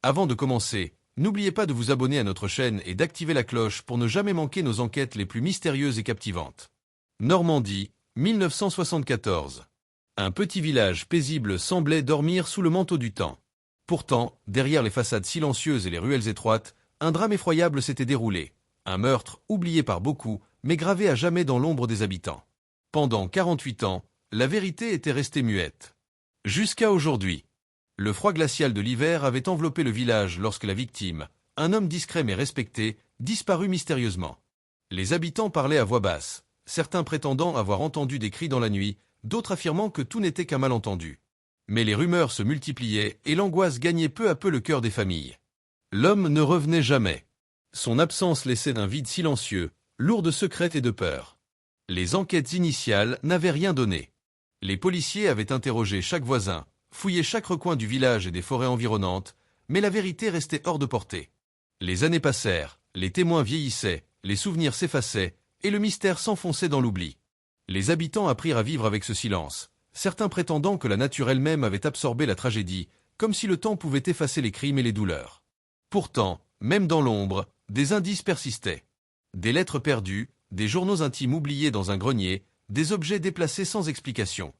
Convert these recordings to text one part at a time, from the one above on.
Avant de commencer, n'oubliez pas de vous abonner à notre chaîne et d'activer la cloche pour ne jamais manquer nos enquêtes les plus mystérieuses et captivantes. Normandie, 1974. Un petit village paisible semblait dormir sous le manteau du temps. Pourtant, derrière les façades silencieuses et les ruelles étroites, un drame effroyable s'était déroulé. Un meurtre, oublié par beaucoup, mais gravé à jamais dans l'ombre des habitants. Pendant 48 ans, la vérité était restée muette. Jusqu'à aujourd'hui. Le froid glacial de l'hiver avait enveloppé le village lorsque la victime, un homme discret mais respecté, disparut mystérieusement. Les habitants parlaient à voix basse, certains prétendant avoir entendu des cris dans la nuit, d'autres affirmant que tout n'était qu'un malentendu. Mais les rumeurs se multipliaient et l'angoisse gagnait peu à peu le cœur des familles. L'homme ne revenait jamais. Son absence laissait un vide silencieux, lourd de secrets et de peur. Les enquêtes initiales n'avaient rien donné. Les policiers avaient interrogé chaque voisin, fouillé chaque recoin du village et des forêts environnantes, mais la vérité restait hors de portée. Les années passèrent, les témoins vieillissaient, les souvenirs s'effaçaient, et le mystère s'enfonçait dans l'oubli. Les habitants apprirent à vivre avec ce silence, certains prétendant que la nature elle-même avait absorbé la tragédie, comme si le temps pouvait effacer les crimes et les douleurs. Pourtant, même dans l'ombre, des indices persistaient. Des lettres perdues, des journaux intimes oubliés dans un grenier, des objets déplacés sans explication.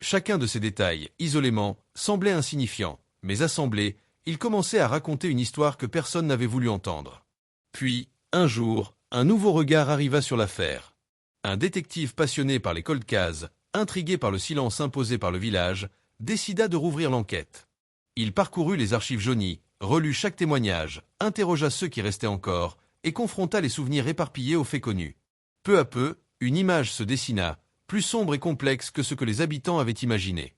Chacun de ces détails, isolément, semblait insignifiant, mais assemblés, ils commençaient à raconter une histoire que personne n'avait voulu entendre. Puis, un jour, un nouveau regard arriva sur l'affaire. Un détective passionné par les cold cases, intrigué par le silence imposé par le village, décida de rouvrir l'enquête. Il parcourut les archives jaunies, relut chaque témoignage, interrogea ceux qui restaient encore, et confronta les souvenirs éparpillés aux faits connus. Peu à peu, une image se dessina, plus sombre et complexe que ce que les habitants avaient imaginé.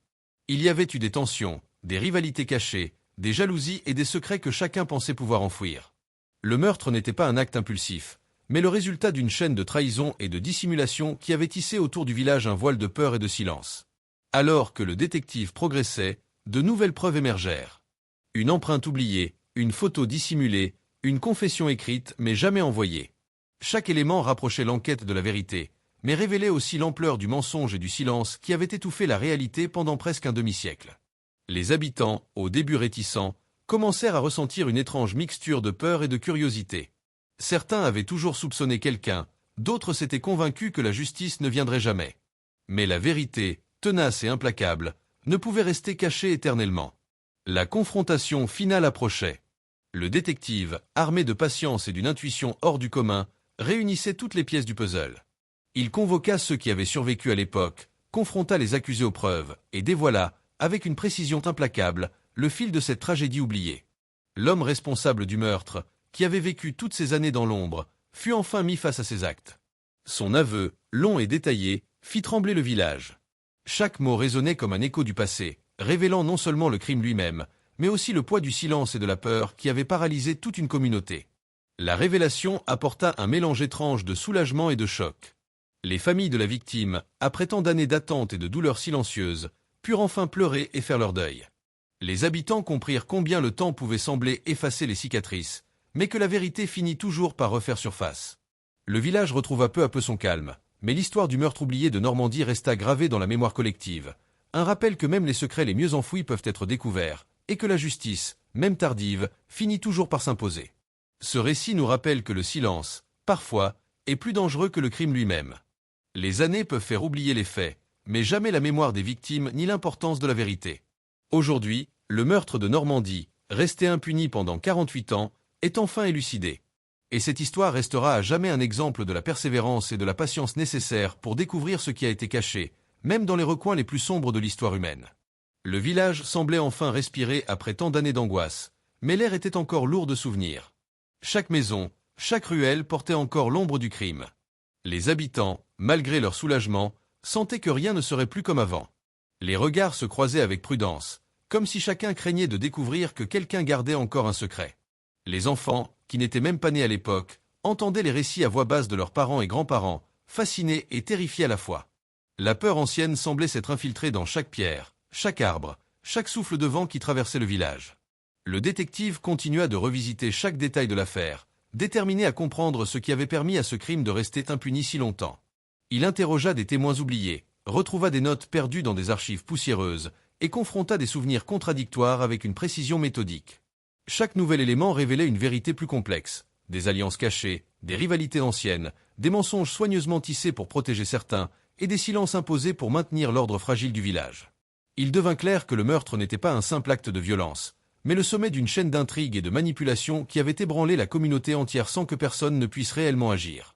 Il y avait eu des tensions, des rivalités cachées, des jalousies et des secrets que chacun pensait pouvoir enfouir. Le meurtre n'était pas un acte impulsif, mais le résultat d'une chaîne de trahison et de dissimulation qui avait tissé autour du village un voile de peur et de silence. Alors que le détective progressait, de nouvelles preuves émergèrent. Une empreinte oubliée, une photo dissimulée, une confession écrite mais jamais envoyée. Chaque élément rapprochait l'enquête de la vérité, mais révélait aussi l'ampleur du mensonge et du silence qui avait étouffé la réalité pendant presque un demi-siècle. Les habitants, au début réticents, commencèrent à ressentir une étrange mixture de peur et de curiosité. Certains avaient toujours soupçonné quelqu'un, d'autres s'étaient convaincus que la justice ne viendrait jamais. Mais la vérité, tenace et implacable, ne pouvait rester cachée éternellement. La confrontation finale approchait. Le détective, armé de patience et d'une intuition hors du commun, réunissait toutes les pièces du puzzle. Il convoqua ceux qui avaient survécu à l'époque, confronta les accusés aux preuves, et dévoila, avec une précision implacable, le fil de cette tragédie oubliée. L'homme responsable du meurtre, qui avait vécu toutes ces années dans l'ombre, fut enfin mis face à ses actes. Son aveu, long et détaillé, fit trembler le village. Chaque mot résonnait comme un écho du passé, révélant non seulement le crime lui-même, mais aussi le poids du silence et de la peur qui avait paralysé toute une communauté. La révélation apporta un mélange étrange de soulagement et de choc. Les familles de la victime, après tant d'années d'attente et de douleurs silencieuses, purent enfin pleurer et faire leur deuil. Les habitants comprirent combien le temps pouvait sembler effacer les cicatrices, mais que la vérité finit toujours par refaire surface. Le village retrouva peu à peu son calme, mais l'histoire du meurtre oublié de Normandie resta gravée dans la mémoire collective. Un rappel que même les secrets les mieux enfouis peuvent être découverts, et que la justice, même tardive, finit toujours par s'imposer. Ce récit nous rappelle que le silence, parfois, est plus dangereux que le crime lui-même. Les années peuvent faire oublier les faits, mais jamais la mémoire des victimes ni l'importance de la vérité. Aujourd'hui, le meurtre de Normandie, resté impuni pendant 48 ans, est enfin élucidé. Et cette histoire restera à jamais un exemple de la persévérance et de la patience nécessaires pour découvrir ce qui a été caché, même dans les recoins les plus sombres de l'histoire humaine. Le village semblait enfin respirer après tant d'années d'angoisse, mais l'air était encore lourd de souvenirs. Chaque maison, chaque ruelle portait encore l'ombre du crime. Les habitants, malgré leur soulagement, sentaient que rien ne serait plus comme avant. Les regards se croisaient avec prudence, comme si chacun craignait de découvrir que quelqu'un gardait encore un secret. Les enfants, qui n'étaient même pas nés à l'époque, entendaient les récits à voix basse de leurs parents et grands-parents, fascinés et terrifiés à la fois. La peur ancienne semblait s'être infiltrée dans chaque pierre, chaque arbre, chaque souffle de vent qui traversait le village. Le détective continua de revisiter chaque détail de l'affaire, déterminé à comprendre ce qui avait permis à ce crime de rester impuni si longtemps. Il interrogea des témoins oubliés, retrouva des notes perdues dans des archives poussiéreuses et confronta des souvenirs contradictoires avec une précision méthodique. Chaque nouvel élément révélait une vérité plus complexe. Des alliances cachées, des rivalités anciennes, des mensonges soigneusement tissés pour protéger certains, et des silences imposés pour maintenir l'ordre fragile du village. Il devint clair que le meurtre n'était pas un simple acte de violence, mais le sommet d'une chaîne d'intrigues et de manipulations qui avait ébranlé la communauté entière sans que personne ne puisse réellement agir.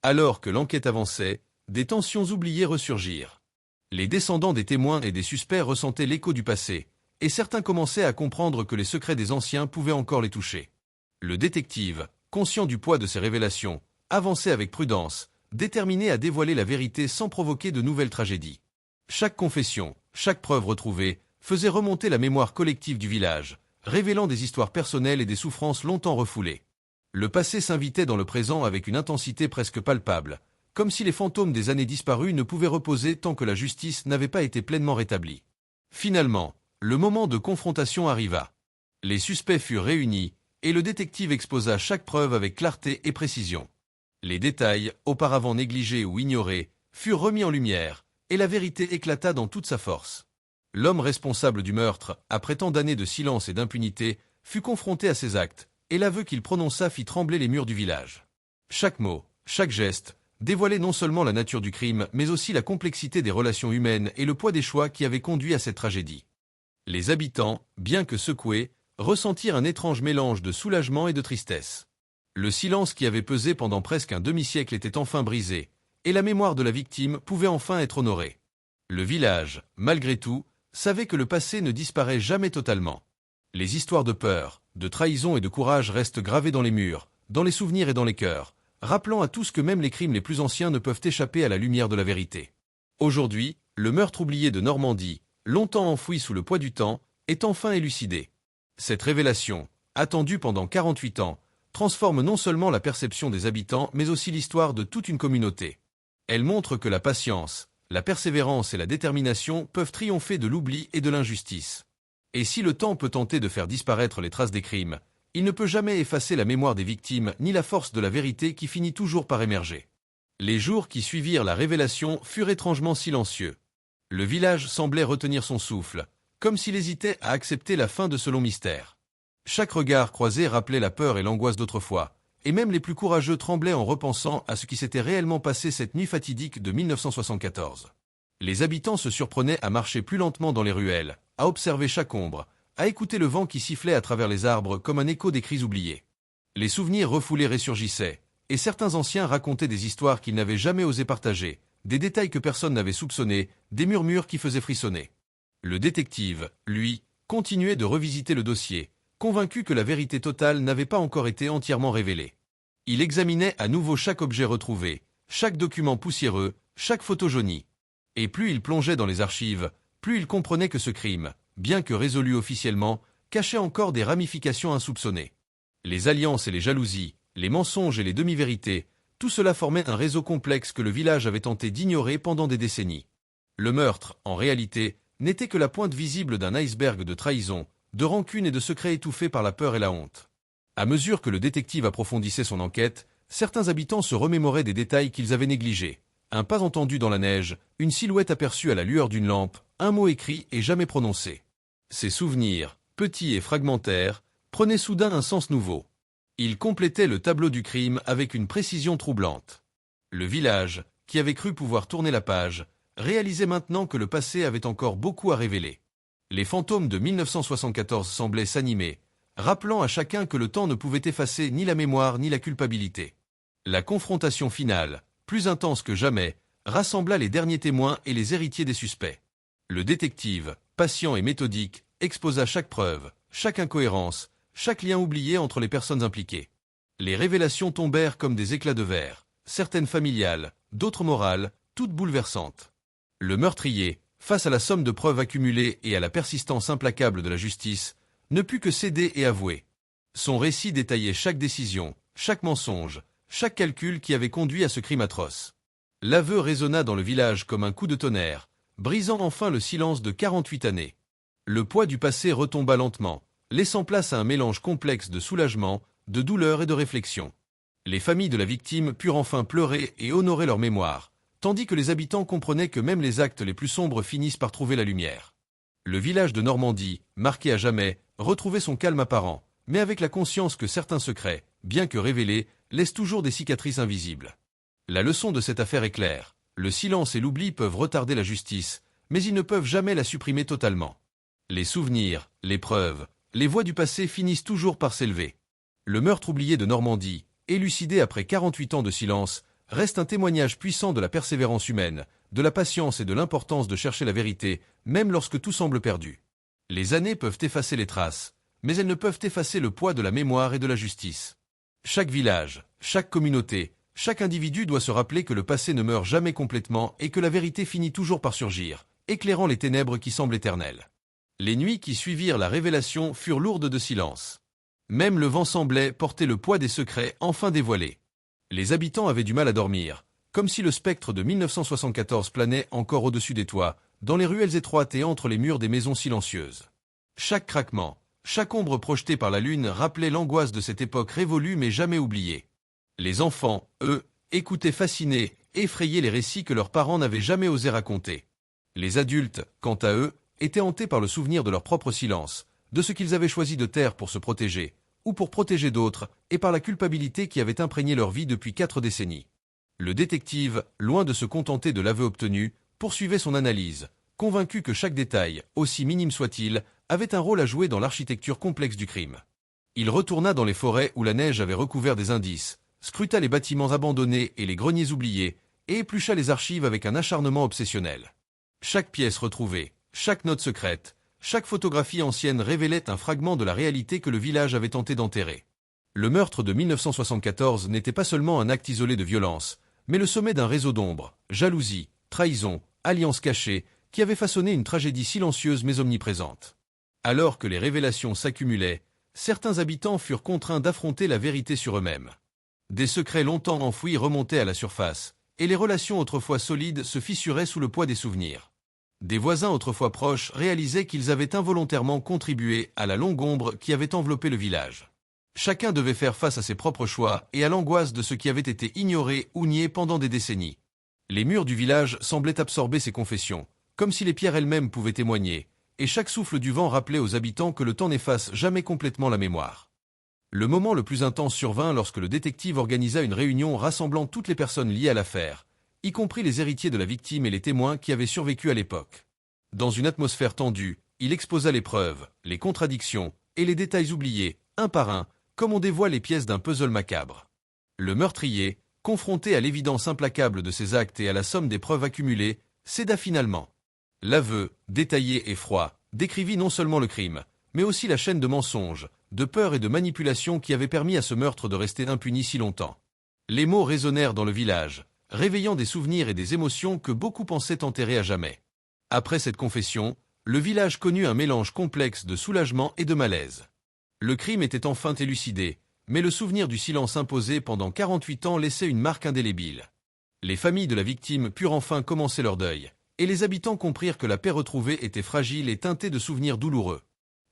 Alors que l'enquête avançait, des tensions oubliées ressurgirent. Les descendants des témoins et des suspects ressentaient l'écho du passé, et certains commençaient à comprendre que les secrets des anciens pouvaient encore les toucher. Le détective, conscient du poids de ces révélations, avançait avec prudence, déterminé à dévoiler la vérité sans provoquer de nouvelles tragédies. Chaque confession, chaque preuve retrouvée, faisait remonter la mémoire collective du village, révélant des histoires personnelles et des souffrances longtemps refoulées. Le passé s'invitait dans le présent avec une intensité presque palpable, comme si les fantômes des années disparues ne pouvaient reposer tant que la justice n'avait pas été pleinement rétablie. Finalement, le moment de confrontation arriva. Les suspects furent réunis, et le détective exposa chaque preuve avec clarté et précision. Les détails, auparavant négligés ou ignorés, furent remis en lumière, et la vérité éclata dans toute sa force. L'homme responsable du meurtre, après tant d'années de silence et d'impunité, fut confronté à ses actes, et l'aveu qu'il prononça fit trembler les murs du village. Chaque mot, chaque geste, dévoilait non seulement la nature du crime, mais aussi la complexité des relations humaines et le poids des choix qui avaient conduit à cette tragédie. Les habitants, bien que secoués, ressentirent un étrange mélange de soulagement et de tristesse. Le silence qui avait pesé pendant presque un demi-siècle était enfin brisé, et la mémoire de la victime pouvait enfin être honorée. Le village, malgré tout, savait que le passé ne disparaît jamais totalement. Les histoires de peur, de trahison et de courage restent gravées dans les murs, dans les souvenirs et dans les cœurs, rappelant à tous que même les crimes les plus anciens ne peuvent échapper à la lumière de la vérité. Aujourd'hui, le meurtre oublié de Normandie, longtemps enfoui sous le poids du temps, est enfin élucidé. Cette révélation, attendue pendant 48 ans, transforme non seulement la perception des habitants mais aussi l'histoire de toute une communauté. Elle montre que la patience, la persévérance et la détermination peuvent triompher de l'oubli et de l'injustice. Et si le temps peut tenter de faire disparaître les traces des crimes, il ne peut jamais effacer la mémoire des victimes ni la force de la vérité qui finit toujours par émerger. Les jours qui suivirent la révélation furent étrangement silencieux. Le village semblait retenir son souffle, comme s'il hésitait à accepter la fin de ce long mystère. Chaque regard croisé rappelait la peur et l'angoisse d'autrefois, et même les plus courageux tremblaient en repensant à ce qui s'était réellement passé cette nuit fatidique de 1974. Les habitants se surprenaient à marcher plus lentement dans les ruelles, à observer chaque ombre, à écouter le vent qui sifflait à travers les arbres comme un écho des cris oubliés. Les souvenirs refoulés ressurgissaient, et certains anciens racontaient des histoires qu'ils n'avaient jamais osé partager, des détails que personne n'avait soupçonnés, des murmures qui faisaient frissonner. Le détective, lui, continuait de revisiter le dossier, convaincu que la vérité totale n'avait pas encore été entièrement révélée. Il examinait à nouveau chaque objet retrouvé, chaque document poussiéreux, chaque photo jaunie. Et plus il plongeait dans les archives, plus il comprenait que ce crime, bien que résolu officiellement, cachait encore des ramifications insoupçonnées. Les alliances et les jalousies, les mensonges et les demi-vérités, tout cela formait un réseau complexe que le village avait tenté d'ignorer pendant des décennies. Le meurtre, en réalité, n'était que la pointe visible d'un iceberg de trahison, de rancune et de secrets étouffés par la peur et la honte. À mesure que le détective approfondissait son enquête, certains habitants se remémoraient des détails qu'ils avaient négligés. Un pas entendu dans la neige, une silhouette aperçue à la lueur d'une lampe, un mot écrit et jamais prononcé. Ces souvenirs, petits et fragmentaires, prenaient soudain un sens nouveau. Ils complétaient le tableau du crime avec une précision troublante. Le village, qui avait cru pouvoir tourner la page, réalisait maintenant que le passé avait encore beaucoup à révéler. Les fantômes de 1974 semblaient s'animer, rappelant à chacun que le temps ne pouvait effacer ni la mémoire ni la culpabilité. La confrontation finale, plus intense que jamais, rassembla les derniers témoins et les héritiers des suspects. Le détective, patient et méthodique, exposa chaque preuve, chaque incohérence, chaque lien oublié entre les personnes impliquées. Les révélations tombèrent comme des éclats de verre, certaines familiales, d'autres morales, toutes bouleversantes. Le meurtrier, face à la somme de preuves accumulées et à la persistance implacable de la justice, ne put que céder et avouer. Son récit détaillait chaque décision, chaque mensonge, chaque calcul qui avait conduit à ce crime atroce. L'aveu résonna dans le village comme un coup de tonnerre, brisant enfin le silence de 48 années. Le poids du passé retomba lentement, laissant place à un mélange complexe de soulagement, de douleur et de réflexion. Les familles de la victime purent enfin pleurer et honorer leur mémoire, tandis que les habitants comprenaient que même les actes les plus sombres finissent par trouver la lumière. Le village de Normandie, marqué à jamais, retrouvait son calme apparent, mais avec la conscience que certains secrets, bien que révélés, laissent toujours des cicatrices invisibles. La leçon de cette affaire est claire. Le silence et l'oubli peuvent retarder la justice, mais ils ne peuvent jamais la supprimer totalement. Les souvenirs, les preuves, les voix du passé finissent toujours par s'élever. Le meurtre oublié de Normandie, élucidé après 48 ans de silence, reste un témoignage puissant de la persévérance humaine, de la patience et de l'importance de chercher la vérité, même lorsque tout semble perdu. Les années peuvent effacer les traces, mais elles ne peuvent effacer le poids de la mémoire et de la justice. Chaque village, chaque communauté, chaque individu doit se rappeler que le passé ne meurt jamais complètement et que la vérité finit toujours par surgir, éclairant les ténèbres qui semblent éternelles. Les nuits qui suivirent la révélation furent lourdes de silence. Même le vent semblait porter le poids des secrets enfin dévoilés. Les habitants avaient du mal à dormir, comme si le spectre de 1974 planait encore au-dessus des toits, dans les ruelles étroites et entre les murs des maisons silencieuses. Chaque craquement, chaque ombre projetée par la lune rappelait l'angoisse de cette époque révolue mais jamais oubliée. Les enfants, eux, écoutaient fascinés, effrayés les récits que leurs parents n'avaient jamais osé raconter. Les adultes, quant à eux, étaient hantés par le souvenir de leur propre silence, de ce qu'ils avaient choisi de taire pour se protéger, ou pour protéger d'autres, et par la culpabilité qui avait imprégné leur vie depuis 4 décennies. Le détective, loin de se contenter de l'aveu obtenu, poursuivait son analyse, convaincu que chaque détail, aussi minime soit-il, avait un rôle à jouer dans l'architecture complexe du crime. Il retourna dans les forêts où la neige avait recouvert des indices, scruta les bâtiments abandonnés et les greniers oubliés, et éplucha les archives avec un acharnement obsessionnel. Chaque pièce retrouvée, chaque note secrète, chaque photographie ancienne révélait un fragment de la réalité que le village avait tenté d'enterrer. Le meurtre de 1974 n'était pas seulement un acte isolé de violence, mais le sommet d'un réseau d'ombre, jalousie, trahison, alliances cachées, qui avait façonné une tragédie silencieuse mais omniprésente. Alors que les révélations s'accumulaient, certains habitants furent contraints d'affronter la vérité sur eux-mêmes. Des secrets longtemps enfouis remontaient à la surface, et les relations autrefois solides se fissuraient sous le poids des souvenirs. Des voisins autrefois proches réalisaient qu'ils avaient involontairement contribué à la longue ombre qui avait enveloppé le village. Chacun devait faire face à ses propres choix et à l'angoisse de ce qui avait été ignoré ou nié pendant des décennies. Les murs du village semblaient absorber ces confessions, comme si les pierres elles-mêmes pouvaient témoigner, et chaque souffle du vent rappelait aux habitants que le temps n'efface jamais complètement la mémoire. Le moment le plus intense survint lorsque le détective organisa une réunion rassemblant toutes les personnes liées à l'affaire, y compris les héritiers de la victime et les témoins qui avaient survécu à l'époque. Dans une atmosphère tendue, il exposa les preuves, les contradictions et les détails oubliés, un par un, comme on dévoile les pièces d'un puzzle macabre. Le meurtrier, confronté à l'évidence implacable de ses actes et à la somme des preuves accumulées, céda finalement. L'aveu, détaillé et froid, décrivit non seulement le crime, mais aussi la chaîne de mensonges, de peur et de manipulation qui avait permis à ce meurtre de rester impuni si longtemps. Les mots résonnèrent dans le village, réveillant des souvenirs et des émotions que beaucoup pensaient enterrer à jamais. Après cette confession, le village connut un mélange complexe de soulagement et de malaise. Le crime était enfin élucidé, mais le souvenir du silence imposé pendant 48 ans laissait une marque indélébile. Les familles de la victime purent enfin commencer leur deuil, et les habitants comprirent que la paix retrouvée était fragile et teintée de souvenirs douloureux.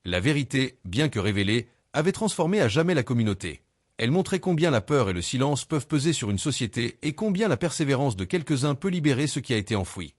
La vérité, bien que révélée, avait transformé à jamais la communauté. Elle montrait combien la peur et le silence peuvent peser sur une société et combien la persévérance de quelques-uns peut libérer ce qui a été enfoui.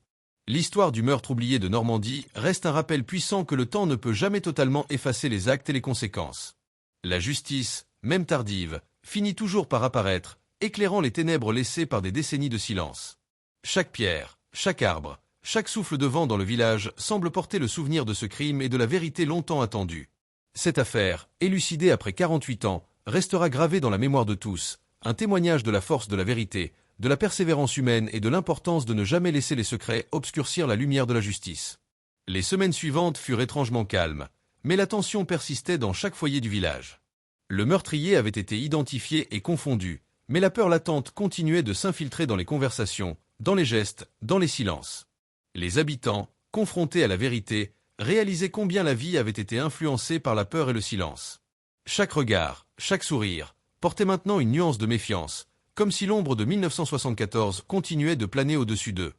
L'histoire du meurtre oublié de Normandie reste un rappel puissant que le temps ne peut jamais totalement effacer les actes et les conséquences. La justice, même tardive, finit toujours par apparaître, éclairant les ténèbres laissées par des décennies de silence. Chaque pierre, chaque arbre, chaque souffle de vent dans le village semble porter le souvenir de ce crime et de la vérité longtemps attendue. Cette affaire, élucidée après 48 ans, restera gravée dans la mémoire de tous, un témoignage de la force de la vérité, de la persévérance humaine et de l'importance de ne jamais laisser les secrets obscurcir la lumière de la justice. Les semaines suivantes furent étrangement calmes, mais la tension persistait dans chaque foyer du village. Le meurtrier avait été identifié et confondu, mais la peur latente continuait de s'infiltrer dans les conversations, dans les gestes, dans les silences. Les habitants, confrontés à la vérité, réalisaient combien la vie avait été influencée par la peur et le silence. Chaque regard, chaque sourire, portait maintenant une nuance de méfiance, comme si l'ombre de 1974 continuait de planer au-dessus d'eux.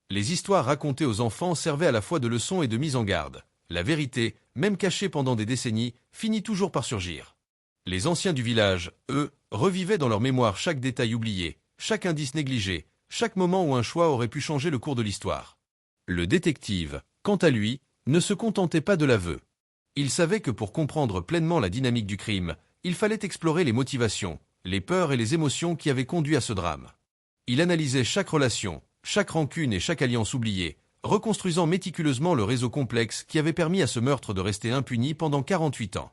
Les histoires racontées aux enfants servaient à la fois de leçon et de mise en garde. La vérité, même cachée pendant des décennies, finit toujours par surgir. Les anciens du village, eux, revivaient dans leur mémoire chaque détail oublié, chaque indice négligé, chaque moment où un choix aurait pu changer le cours de l'histoire. Le détective, quant à lui, ne se contentait pas de l'aveu. Il savait que pour comprendre pleinement la dynamique du crime, il fallait explorer les motivations, les peurs et les émotions qui avaient conduit à ce drame. Il analysait chaque relation, chaque rancune et chaque alliance oubliée, reconstruisant méticuleusement le réseau complexe qui avait permis à ce meurtre de rester impuni pendant 48 ans.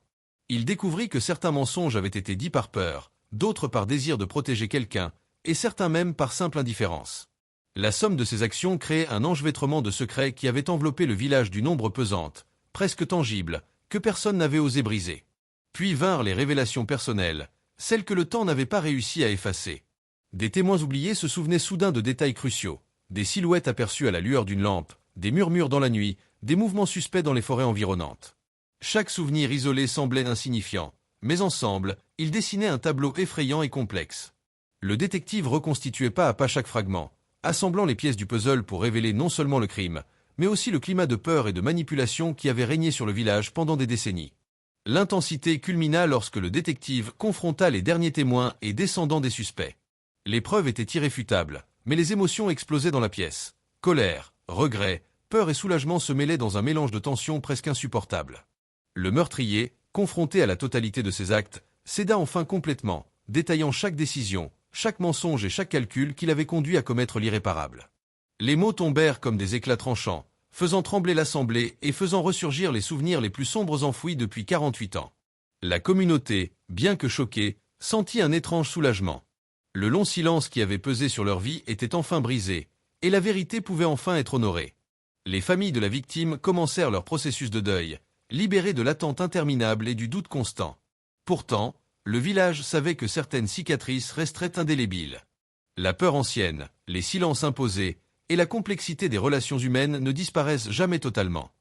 Il découvrit que certains mensonges avaient été dits par peur, d'autres par désir de protéger quelqu'un, et certains même par simple indifférence. La somme de ces actions créait un enchevêtrement de secrets qui avait enveloppé le village d'une ombre pesante, presque tangible, que personne n'avait osé briser. Puis vinrent les révélations personnelles, celles que le temps n'avait pas réussi à effacer. Des témoins oubliés se souvenaient soudain de détails cruciaux, des silhouettes aperçues à la lueur d'une lampe, des murmures dans la nuit, des mouvements suspects dans les forêts environnantes. Chaque souvenir isolé semblait insignifiant, mais ensemble, ils dessinaient un tableau effrayant et complexe. Le détective reconstituait pas à pas chaque fragment, assemblant les pièces du puzzle pour révéler non seulement le crime, mais aussi le climat de peur et de manipulation qui avait régné sur le village pendant des décennies. L'intensité culmina lorsque le détective confronta les derniers témoins et descendants des suspects. Les preuves étaient irréfutables, mais les émotions explosaient dans la pièce. Colère, regret, peur et soulagement se mêlaient dans un mélange de tensions presque insupportable. Le meurtrier, confronté à la totalité de ses actes, céda enfin complètement, détaillant chaque décision, chaque mensonge et chaque calcul qui l'avait conduit à commettre l'irréparable. Les mots tombèrent comme des éclats tranchants, faisant trembler l'assemblée et faisant ressurgir les souvenirs les plus sombres enfouis depuis 48 ans. La communauté, bien que choquée, sentit un étrange soulagement. Le long silence qui avait pesé sur leur vie était enfin brisé, et la vérité pouvait enfin être honorée. Les familles de la victime commencèrent leur processus de deuil, libérées de l'attente interminable et du doute constant. Pourtant, le village savait que certaines cicatrices resteraient indélébiles. La peur ancienne, les silences imposés, et la complexité des relations humaines ne disparaissent jamais totalement.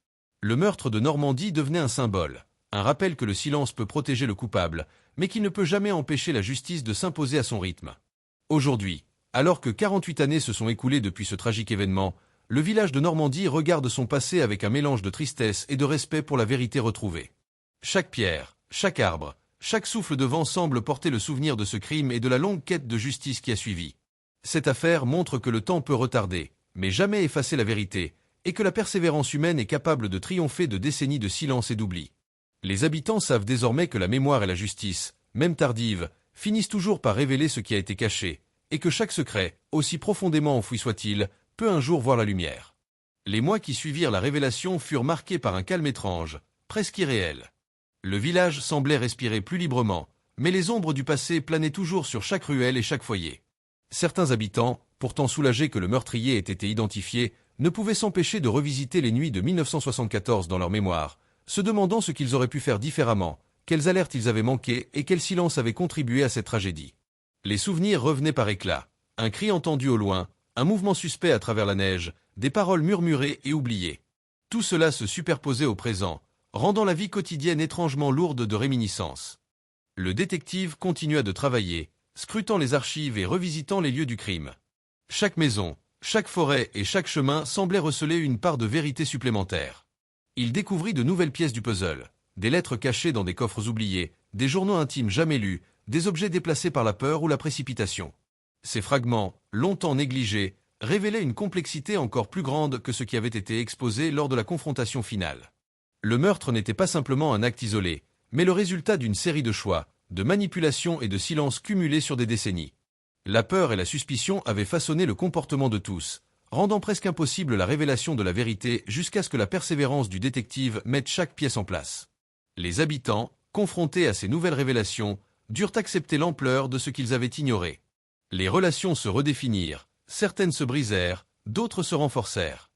Le meurtre de Normandie devenait un symbole, un rappel que le silence peut protéger le coupable, mais qui ne peut jamais empêcher la justice de s'imposer à son rythme. Aujourd'hui, alors que 48 années se sont écoulées depuis ce tragique événement, le village de Normandie regarde son passé avec un mélange de tristesse et de respect pour la vérité retrouvée. Chaque pierre, chaque arbre, chaque souffle de vent semble porter le souvenir de ce crime et de la longue quête de justice qui a suivi. Cette affaire montre que le temps peut retarder, mais jamais effacer la vérité, et que la persévérance humaine est capable de triompher de décennies de silence et d'oubli. Les habitants savent désormais que la mémoire et la justice, même tardives, finissent toujours par révéler ce qui a été caché, et que chaque secret, aussi profondément enfoui soit-il, peut un jour voir la lumière. Les mois qui suivirent la révélation furent marqués par un calme étrange, presque irréel. Le village semblait respirer plus librement, mais les ombres du passé planaient toujours sur chaque ruelle et chaque foyer. Certains habitants, pourtant soulagés que le meurtrier ait été identifié, ne pouvaient s'empêcher de revisiter les nuits de 1974 dans leur mémoire, se demandant ce qu'ils auraient pu faire différemment, quelles alertes ils avaient manquées et quel silence avait contribué à cette tragédie. Les souvenirs revenaient par éclats, un cri entendu au loin, un mouvement suspect à travers la neige, des paroles murmurées et oubliées. Tout cela se superposait au présent, rendant la vie quotidienne étrangement lourde de réminiscences. Le détective continua de travailler, scrutant les archives et revisitant les lieux du crime. Chaque maison, chaque forêt et chaque chemin semblaient receler une part de vérité supplémentaire. Il découvrit de nouvelles pièces du puzzle, des lettres cachées dans des coffres oubliés, des journaux intimes jamais lus, des objets déplacés par la peur ou la précipitation. Ces fragments, longtemps négligés, révélaient une complexité encore plus grande que ce qui avait été exposé lors de la confrontation finale. Le meurtre n'était pas simplement un acte isolé, mais le résultat d'une série de choix, de manipulations et de silences cumulés sur des décennies. La peur et la suspicion avaient façonné le comportement de tous, rendant presque impossible la révélation de la vérité jusqu'à ce que la persévérance du détective mette chaque pièce en place. Les habitants, confrontés à ces nouvelles révélations, durent accepter l'ampleur de ce qu'ils avaient ignoré. Les relations se redéfinirent, certaines se brisèrent, d'autres se renforcèrent.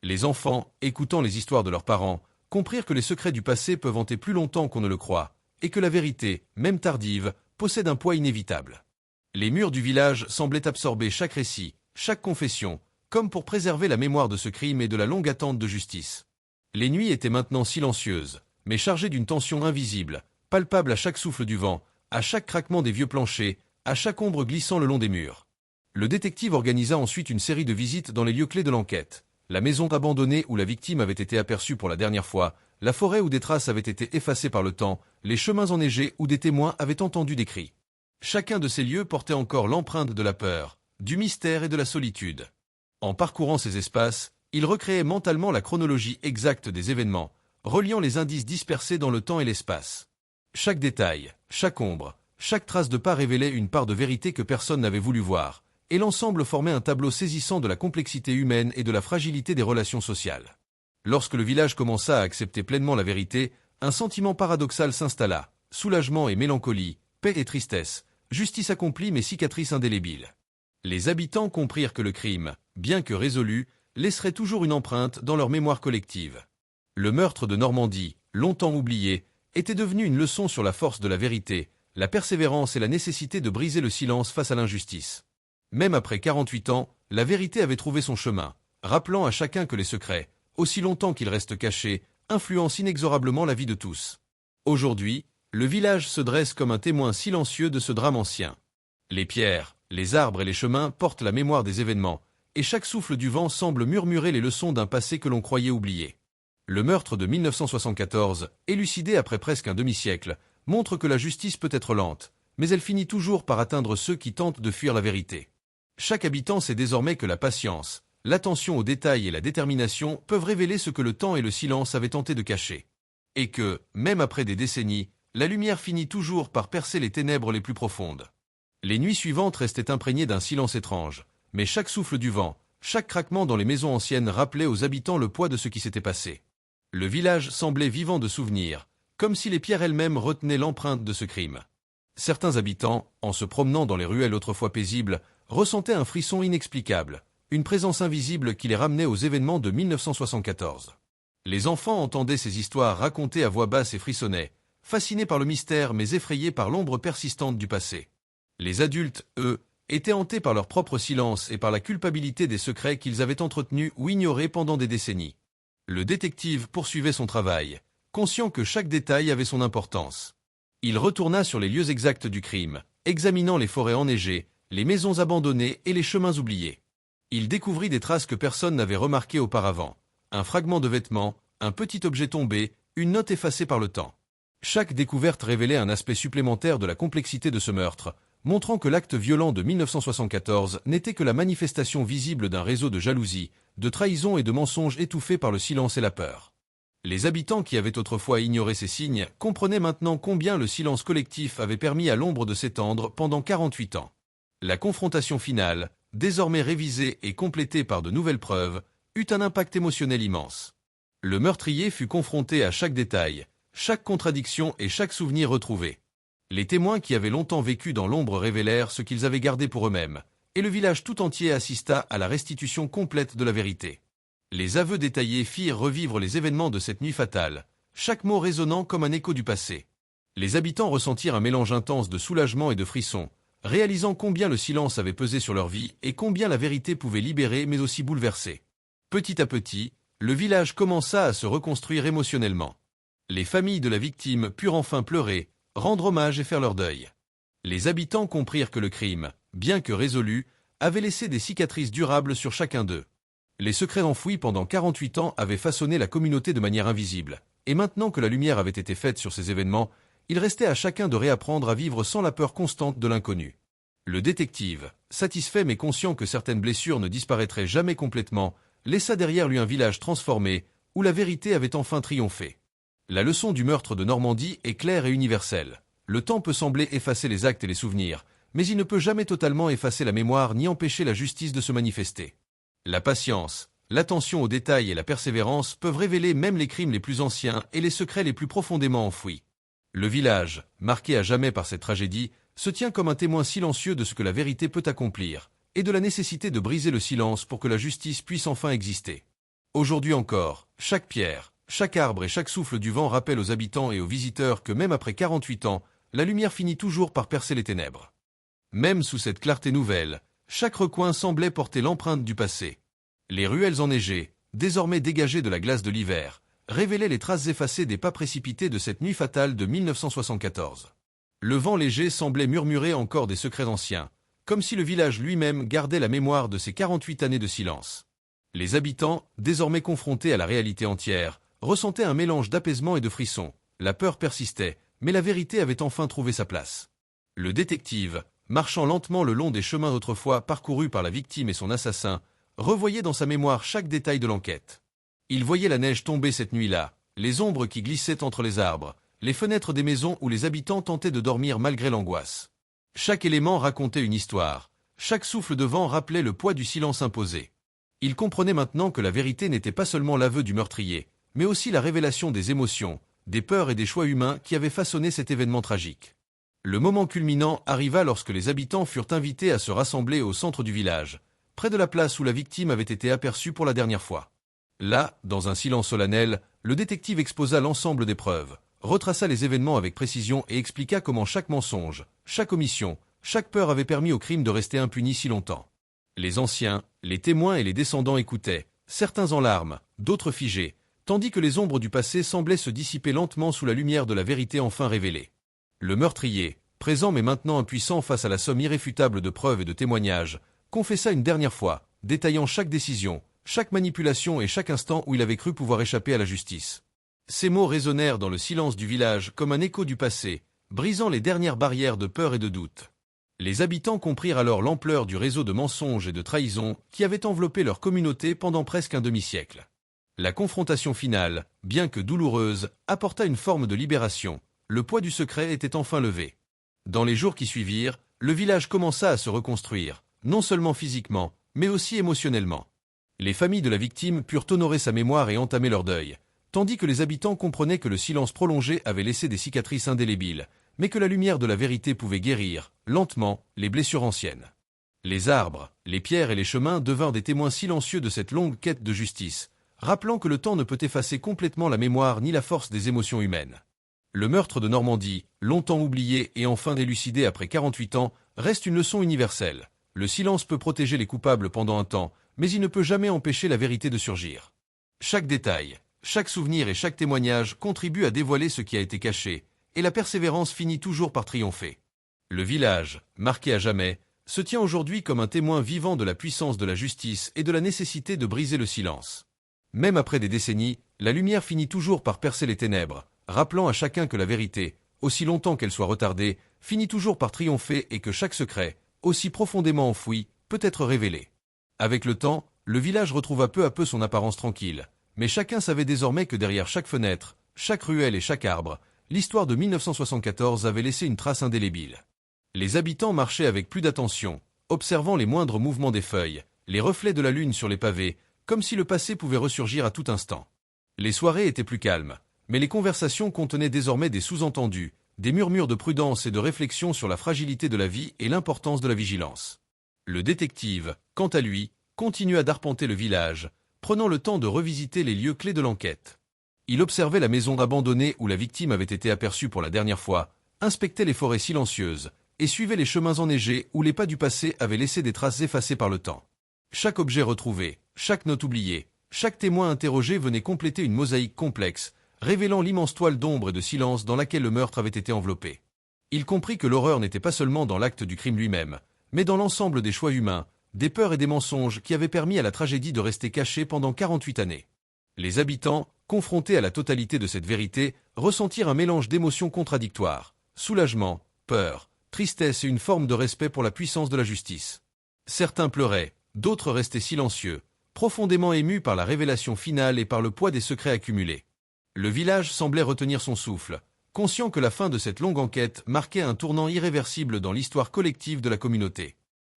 Les enfants, écoutant les histoires de leurs parents, comprirent que les secrets du passé peuvent hanter plus longtemps qu'on ne le croit, et que la vérité, même tardive, possède un poids inévitable. Les murs du village semblaient absorber chaque récit, chaque confession, comme pour préserver la mémoire de ce crime et de la longue attente de justice. Les nuits étaient maintenant silencieuses, mais chargées d'une tension invisible, palpable à chaque souffle du vent, à chaque craquement des vieux planchers, à chaque ombre glissant le long des murs. Le détective organisa ensuite une série de visites dans les lieux clés de l'enquête. La maison abandonnée où la victime avait été aperçue pour la dernière fois, la forêt où des traces avaient été effacées par le temps, les chemins enneigés où des témoins avaient entendu des cris. Chacun de ces lieux portait encore l'empreinte de la peur, du mystère et de la solitude. En parcourant ces espaces, il recréait mentalement la chronologie exacte des événements, reliant les indices dispersés dans le temps et l'espace. Chaque détail, chaque ombre, chaque trace de pas révélait une part de vérité que personne n'avait voulu voir, et l'ensemble formait un tableau saisissant de la complexité humaine et de la fragilité des relations sociales. Lorsque le village commença à accepter pleinement la vérité, un sentiment paradoxal s'installa, soulagement et mélancolie, paix et tristesse, justice accomplie mais cicatrice indélébile. Les habitants comprirent que le crime, bien que résolu, laisserait toujours une empreinte dans leur mémoire collective. Le meurtre de Normandie, longtemps oublié, était devenu une leçon sur la force de la vérité, la persévérance et la nécessité de briser le silence face à l'injustice. Même après 48 ans, la vérité avait trouvé son chemin, rappelant à chacun que les secrets, aussi longtemps qu'ils restent cachés, influencent inexorablement la vie de tous. Aujourd'hui, le village se dresse comme un témoin silencieux de ce drame ancien. Les pierres, les arbres et les chemins portent la mémoire des événements, et chaque souffle du vent semble murmurer les leçons d'un passé que l'on croyait oublié. Le meurtre de 1974, élucidé après presque un demi-siècle, montre que la justice peut être lente, mais elle finit toujours par atteindre ceux qui tentent de fuir la vérité. Chaque habitant sait désormais que la patience, l'attention aux détails et la détermination peuvent révéler ce que le temps et le silence avaient tenté de cacher. Et que, même après des décennies, la lumière finit toujours par percer les ténèbres les plus profondes. Les nuits suivantes restaient imprégnées d'un silence étrange, mais chaque souffle du vent, chaque craquement dans les maisons anciennes rappelait aux habitants le poids de ce qui s'était passé. Le village semblait vivant de souvenirs, comme si les pierres elles-mêmes retenaient l'empreinte de ce crime. Certains habitants, en se promenant dans les ruelles autrefois paisibles, ressentaient un frisson inexplicable, une présence invisible qui les ramenait aux événements de 1974. Les enfants entendaient ces histoires racontées à voix basse et frissonnaient, fascinés par le mystère mais effrayés par l'ombre persistante du passé. Les adultes, eux, étaient hantés par leur propre silence et par la culpabilité des secrets qu'ils avaient entretenus ou ignorés pendant des décennies. Le détective poursuivait son travail, conscient que chaque détail avait son importance. Il retourna sur les lieux exacts du crime, examinant les forêts enneigées, les maisons abandonnées et les chemins oubliés. Il découvrit des traces que personne n'avait remarquées auparavant. Un fragment de vêtement, un petit objet tombé, une note effacée par le temps. Chaque découverte révélait un aspect supplémentaire de la complexité de ce meurtre, montrant que l'acte violent de 1974 n'était que la manifestation visible d'un réseau de jalousie, de trahison et de mensonges étouffés par le silence et la peur. Les habitants qui avaient autrefois ignoré ces signes comprenaient maintenant combien le silence collectif avait permis à l'ombre de s'étendre pendant 48 ans. La confrontation finale, désormais révisée et complétée par de nouvelles preuves, eut un impact émotionnel immense. Le meurtrier fut confronté à chaque détail, chaque contradiction et chaque souvenir retrouvé. Les témoins qui avaient longtemps vécu dans l'ombre révélèrent ce qu'ils avaient gardé pour eux-mêmes, et le village tout entier assista à la restitution complète de la vérité. Les aveux détaillés firent revivre les événements de cette nuit fatale, chaque mot résonnant comme un écho du passé. Les habitants ressentirent un mélange intense de soulagement et de frisson, réalisant combien le silence avait pesé sur leur vie et combien la vérité pouvait libérer mais aussi bouleverser. Petit à petit, le village commença à se reconstruire émotionnellement. Les familles de la victime purent enfin pleurer, rendre hommage et faire leur deuil. Les habitants comprirent que le crime, bien que résolu, avait laissé des cicatrices durables sur chacun d'eux. Les secrets enfouis pendant 48 ans avaient façonné la communauté de manière invisible, et maintenant que la lumière avait été faite sur ces événements, il restait à chacun de réapprendre à vivre sans la peur constante de l'inconnu. Le détective, satisfait mais conscient que certaines blessures ne disparaîtraient jamais complètement, laissa derrière lui un village transformé, où la vérité avait enfin triomphé. La leçon du meurtre de Normandie est claire et universelle. Le temps peut sembler effacer les actes et les souvenirs, mais il ne peut jamais totalement effacer la mémoire ni empêcher la justice de se manifester. La patience, l'attention aux détails et la persévérance peuvent révéler même les crimes les plus anciens et les secrets les plus profondément enfouis. Le village, marqué à jamais par cette tragédie, se tient comme un témoin silencieux de ce que la vérité peut accomplir, et de la nécessité de briser le silence pour que la justice puisse enfin exister. Aujourd'hui encore, chaque pierre, chaque arbre et chaque souffle du vent rappellent aux habitants et aux visiteurs que même après 48 ans, la lumière finit toujours par percer les ténèbres. Même sous cette clarté nouvelle, chaque recoin semblait porter l'empreinte du passé. Les ruelles enneigées, désormais dégagées de la glace de l'hiver, révélaient les traces effacées des pas précipités de cette nuit fatale de 1974. Le vent léger semblait murmurer encore des secrets anciens, comme si le village lui-même gardait la mémoire de ces 48 années de silence. Les habitants, désormais confrontés à la réalité entière, ressentaient un mélange d'apaisement et de frisson. La peur persistait, mais la vérité avait enfin trouvé sa place. Le détective, marchant lentement le long des chemins d'autrefois parcourus par la victime et son assassin, revoyait dans sa mémoire chaque détail de l'enquête. Il voyait la neige tomber cette nuit-là, les ombres qui glissaient entre les arbres, les fenêtres des maisons où les habitants tentaient de dormir malgré l'angoisse. Chaque élément racontait une histoire, chaque souffle de vent rappelait le poids du silence imposé. Il comprenait maintenant que la vérité n'était pas seulement l'aveu du meurtrier, mais aussi la révélation des émotions, des peurs et des choix humains qui avaient façonné cet événement tragique. Le moment culminant arriva lorsque les habitants furent invités à se rassembler au centre du village, près de la place où la victime avait été aperçue pour la dernière fois. Là, dans un silence solennel, le détective exposa l'ensemble des preuves, retraça les événements avec précision et expliqua comment chaque mensonge, chaque omission, chaque peur avait permis au crime de rester impuni si longtemps. Les anciens, les témoins et les descendants écoutaient, certains en larmes, d'autres figés, tandis que les ombres du passé semblaient se dissiper lentement sous la lumière de la vérité enfin révélée. Le meurtrier, présent mais maintenant impuissant face à la somme irréfutable de preuves et de témoignages, confessa une dernière fois, détaillant chaque décision, chaque manipulation et chaque instant où il avait cru pouvoir échapper à la justice. Ces mots résonnèrent dans le silence du village comme un écho du passé, brisant les dernières barrières de peur et de doute. Les habitants comprirent alors l'ampleur du réseau de mensonges et de trahisons qui avait enveloppé leur communauté pendant presque un demi-siècle. La confrontation finale, bien que douloureuse, apporta une forme de libération. Le poids du secret était enfin levé. Dans les jours qui suivirent, le village commença à se reconstruire, non seulement physiquement, mais aussi émotionnellement. Les familles de la victime purent honorer sa mémoire et entamer leur deuil, tandis que les habitants comprenaient que le silence prolongé avait laissé des cicatrices indélébiles, mais que la lumière de la vérité pouvait guérir, lentement, les blessures anciennes. Les arbres, les pierres et les chemins devinrent des témoins silencieux de cette longue quête de justice, rappelant que le temps ne peut effacer complètement la mémoire ni la force des émotions humaines. Le meurtre de Normandie, longtemps oublié et enfin élucidé après 48 ans, reste une leçon universelle. Le silence peut protéger les coupables pendant un temps, mais il ne peut jamais empêcher la vérité de surgir. Chaque détail, chaque souvenir et chaque témoignage contribuent à dévoiler ce qui a été caché, et la persévérance finit toujours par triompher. Le village, marqué à jamais, se tient aujourd'hui comme un témoin vivant de la puissance de la justice et de la nécessité de briser le silence. Même après des décennies, la lumière finit toujours par percer les ténèbres, rappelant à chacun que la vérité, aussi longtemps qu'elle soit retardée, finit toujours par triompher et que chaque secret, aussi profondément enfoui, peut être révélé. Avec le temps, le village retrouva peu à peu son apparence tranquille, mais chacun savait désormais que derrière chaque fenêtre, chaque ruelle et chaque arbre, l'histoire de 1974 avait laissé une trace indélébile. Les habitants marchaient avec plus d'attention, observant les moindres mouvements des feuilles, les reflets de la lune sur les pavés, comme si le passé pouvait ressurgir à tout instant. Les soirées étaient plus calmes, mais les conversations contenaient désormais des sous-entendus, des murmures de prudence et de réflexion sur la fragilité de la vie et l'importance de la vigilance. Le détective, quant à lui, continua d'arpenter le village, prenant le temps de revisiter les lieux clés de l'enquête. Il observait la maison abandonnée où la victime avait été aperçue pour la dernière fois, inspectait les forêts silencieuses, et suivait les chemins enneigés où les pas du passé avaient laissé des traces effacées par le temps. Chaque objet retrouvé, chaque note oubliée, chaque témoin interrogé venait compléter une mosaïque complexe, révélant l'immense toile d'ombre et de silence dans laquelle le meurtre avait été enveloppé. Il comprit que l'horreur n'était pas seulement dans l'acte du crime lui-même, mais dans l'ensemble des choix humains, des peurs et des mensonges qui avaient permis à la tragédie de rester cachée pendant 48 années. Les habitants, confrontés à la totalité de cette vérité, ressentirent un mélange d'émotions contradictoires, soulagement, peur, tristesse et une forme de respect pour la puissance de la justice. Certains pleuraient, d'autres restaient silencieux, profondément émus par la révélation finale et par le poids des secrets accumulés. Le village semblait retenir son souffle, conscient que la fin de cette longue enquête marquait un tournant irréversible dans l'histoire collective de la communauté.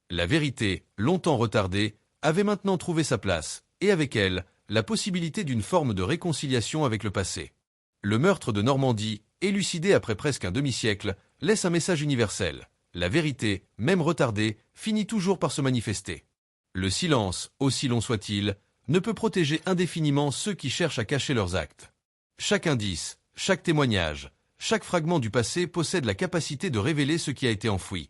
La vérité, longtemps retardée, avait maintenant trouvé sa place, et avec elle, la possibilité d'une forme de réconciliation avec le passé. Le meurtre de Normandie, élucidé après presque un demi-siècle, laisse un message universel. La vérité, même retardée, finit toujours par se manifester. Le silence, aussi long soit-il, ne peut protéger indéfiniment ceux qui cherchent à cacher leurs actes. Chaque indice, chaque témoignage, chaque fragment du passé possède la capacité de révéler ce qui a été enfoui.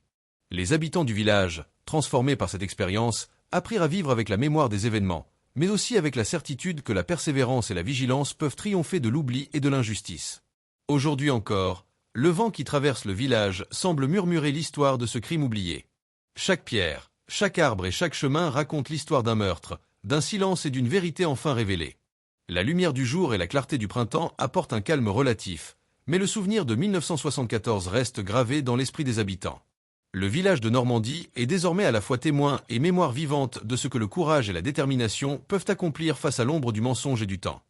Les habitants du village, transformés par cette expérience, apprirent à vivre avec la mémoire des événements, mais aussi avec la certitude que la persévérance et la vigilance peuvent triompher de l'oubli et de l'injustice. Aujourd'hui encore, le vent qui traverse le village semble murmurer l'histoire de ce crime oublié. Chaque pierre, chaque arbre et chaque chemin raconte l'histoire d'un meurtre, d'un silence et d'une vérité enfin révélée. La lumière du jour et la clarté du printemps apportent un calme relatif, mais le souvenir de 1974 reste gravé dans l'esprit des habitants. Le village de Normandie est désormais à la fois témoin et mémoire vivante de ce que le courage et la détermination peuvent accomplir face à l'ombre du mensonge et du temps.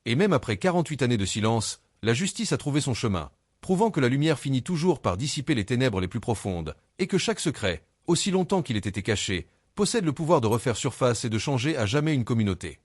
Et même après 48 années de silence, la justice a trouvé son chemin, prouvant que la lumière finit toujours par dissiper les ténèbres les plus profondes, et que chaque secret, aussi longtemps qu'il ait été caché, possède le pouvoir de refaire surface et de changer à jamais une communauté.